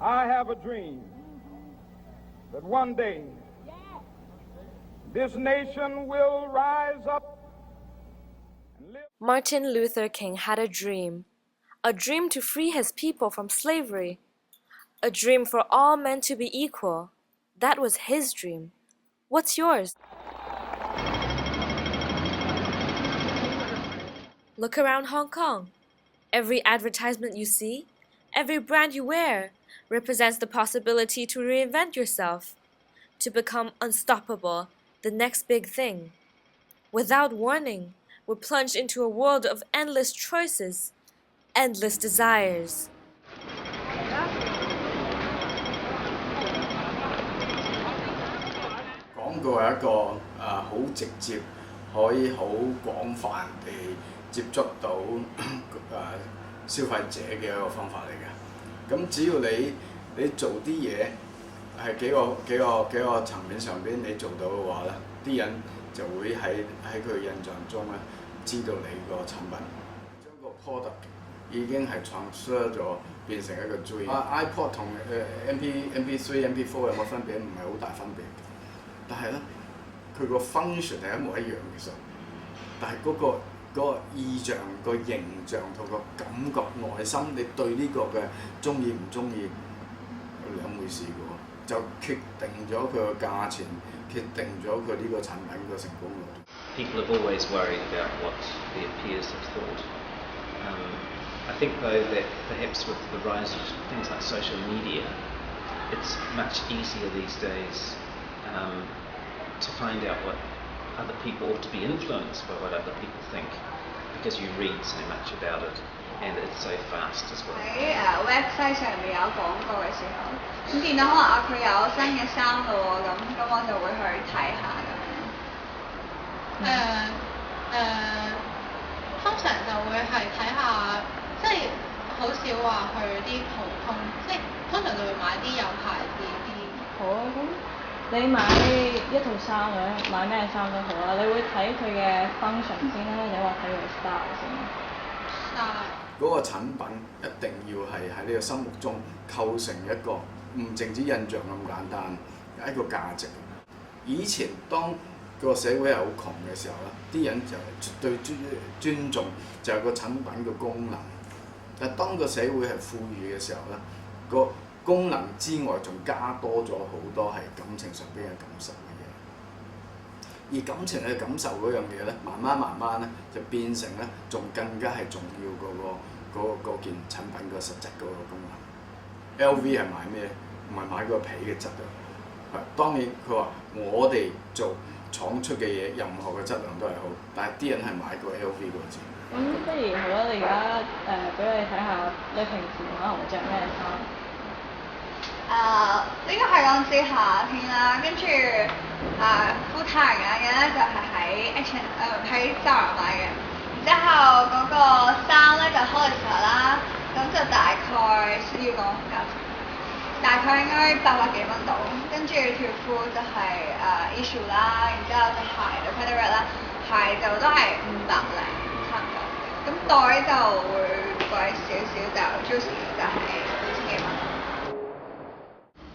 I have a dream that one day this nation will rise up and live. Martin Luther King had a dream to free his people from slavery, a dream for all men to be equal. That was his dream. What's yours? Look around Hong Kong. Every advertisement you see, every brand you wear, represents the possibility to reinvent yourself, to become unstoppable, the next big thing. Without warning, we're plunged into a world of endless choices, endless desires. 廣告係一個好直接，可以好廣泛地接觸到消費者嘅一個方法嚟嘅。咁只要你做啲嘢係幾個層面上邊你做到嘅話咧，啲人就會喺佢印象中咧知道你個產品，將個 product 已經係 transfer 咗變成一個 dream。iPod 同MP3、MP4 有乜分別？唔係好大分別。 但係咧，佢個 function 係一模一樣其實，但係嗰個意象、個形象同個感覺、內心，你對呢個嘅中意唔中意兩回事嘅喎，就決定咗佢個價錢，決定咗佢呢個產品個成功率。People have always worried about what their peers have thought. I think though that perhaps with the rise of things like social media, it's much easier these days. To find out what other people ought to be influenced by what other people think, because you read so much about it, and it's so fast as well. 喺website 上面有廣告嘅時候，咁見到可能佢有新嘅衫咯喎，咁我就會去睇下咁樣。通常就會係睇下，即係好少話去啲普通，即係通常就會買啲有牌子啲。好啊，咁。 你買一套衫嘅，買咩衫都好啦，你會睇佢嘅 function 先啦，你話睇佢 style 先。style 嗰個產品一定要係喺你嘅心目中構成一個唔淨止印象咁簡單，有一個價值。以前當個社會係好窮嘅時候咧，啲人就絕對尊重就係個產品嘅功能。但係當個社會係富裕嘅時候咧，個功能之外，仲加多咗好多係感情上邊嘅感受嘅嘢，而感情嘅感受嗰樣嘢咧，慢慢咧就變成咧，仲更加係重要嗰件產品個實質嗰個功能。LV 係買咩？唔係買個皮嘅質啊。當然佢話我哋做廠出嘅嘢，任何嘅質量都係好，但係啲人係買過 LV 嗰個字。咁不如好啦，你而家俾你睇下，你平時可能會着咩衫？ 呢個係講至夏天啦，跟住副太陽眼嘅咧就係喺Zara買嘅，然之後嗰個衫咧就 Hollister 啦，咁就大概要講價錢，大概應該800幾蚊到，跟住條褲就係issue 啦，然之後隻鞋就 Pedal 啦，鞋就都係500零差唔多，咁袋就會貴少少，就 Juicy 就係2000幾蚊。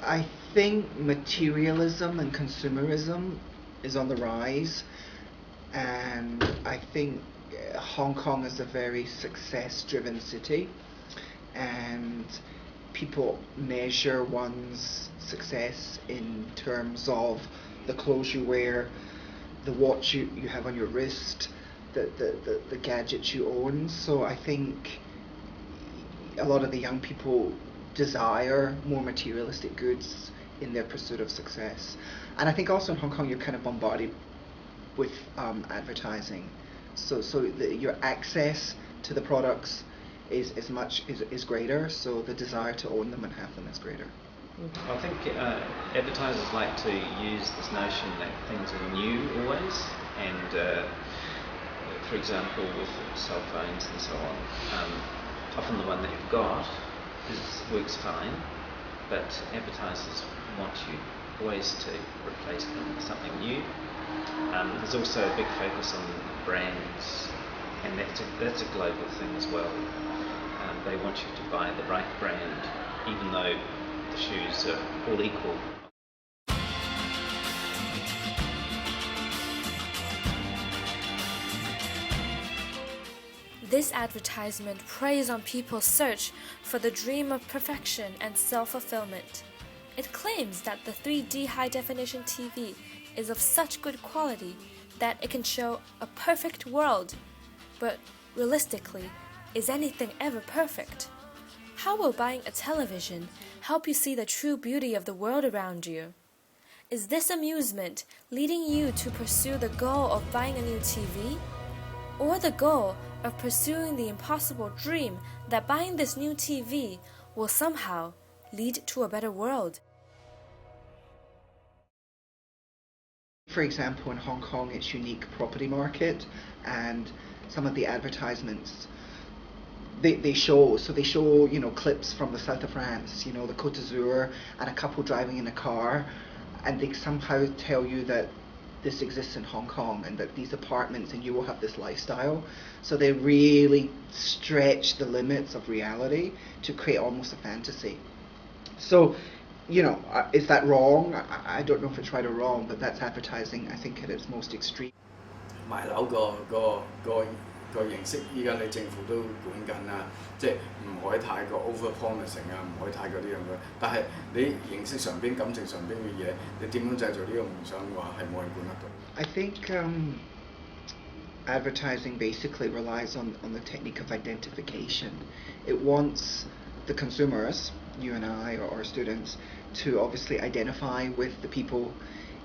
I think materialism and consumerism is on the rise, and I think Hong Kong is a very success-driven city, and people measure one's success in terms of the clothes you wear, the watch you have on your wrist, the gadgets you own. So I think a lot of the young people desire more materialistic goods in their pursuit of success. And I think also in Hong Kong you're kind of bombarded with advertising. So your access to the products is greater, so the desire to own them and have them is greater. I think advertisers like to use this notion that things are new always, and for example with cell phones and so on, often the one that you've got works fine, but advertisers want you always to replace them with something new. There's also a big focus on brands, and that's a global thing as well. They want you to buy the right brand, even though issues are all equal. This advertisement preys on people's search for the dream of perfection and self-fulfillment. It claims that the 3D high-definition TV is of such good quality that it can show a perfect world. But realistically, is anything ever perfect? How will buying a television help you see the true beauty of the world around you? Is this amusement leading you to pursue the goal of buying a new TV? Or the goal of pursuing the impossible dream that buying this new TV will somehow lead to a better world? For example, in Hong Kong, its unique property market and some of the advertisements they show clips from the south of France, the Côte d'Azur, and a couple driving in a car, and they somehow tell you that this exists in Hong Kong and that these apartments and you will have this lifestyle. So they really stretch the limits of reality to create almost a fantasy. So, is that wrong? I don't know if it's right or wrong, but that's advertising, I think, at its most extreme. 賣樓個形式，依家你政府都管緊啦，即係唔可以太過 over promising 啊，唔可以太過啲咁樣。但係你形式上邊、感情上邊嘅嘢，你點樣製造呢個夢想嘅話，係冇人管得到。I think advertising basically relies on the technique of identification. It wants the consumers, you and I or students, to obviously identify with the people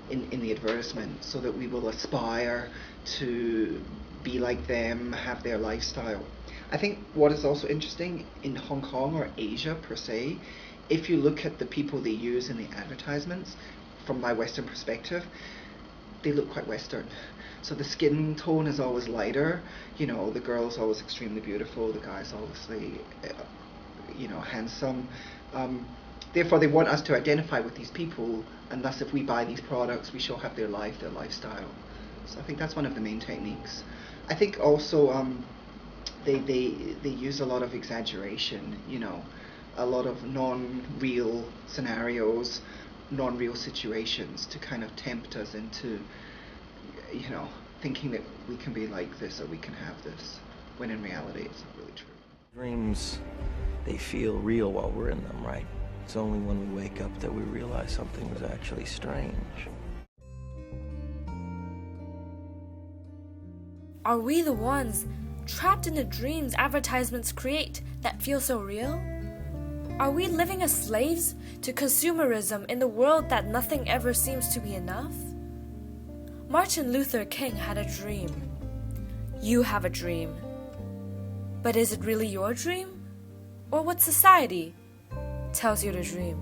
in the advertisement so that we will aspire to be like them, have their lifestyle. I think what is also interesting in Hong Kong or Asia per se, if you look at the people they use in the advertisements, from my Western perspective, they look quite Western. So the skin tone is always lighter, the girl's always extremely beautiful, the guy's obviously, handsome. Therefore, they want us to identify with these people, and thus if we buy these products, we shall have their life, their lifestyle. So I think that's one of the main techniques. I think also they use a lot of exaggeration, a lot of non-real scenarios, non-real situations to kind of tempt us into, thinking that we can be like this or we can have this, when in reality it's not really true. Dreams, they feel real while we're in them, right? It's only when we wake up that we realize something was actually strange. Are we the ones trapped in the dreams advertisements create that feel so real? Are we living as slaves to consumerism in the world that nothing ever seems to be enough? Martin Luther King had a dream. You have a dream. But is it really your dream? Or what society tells you to dream?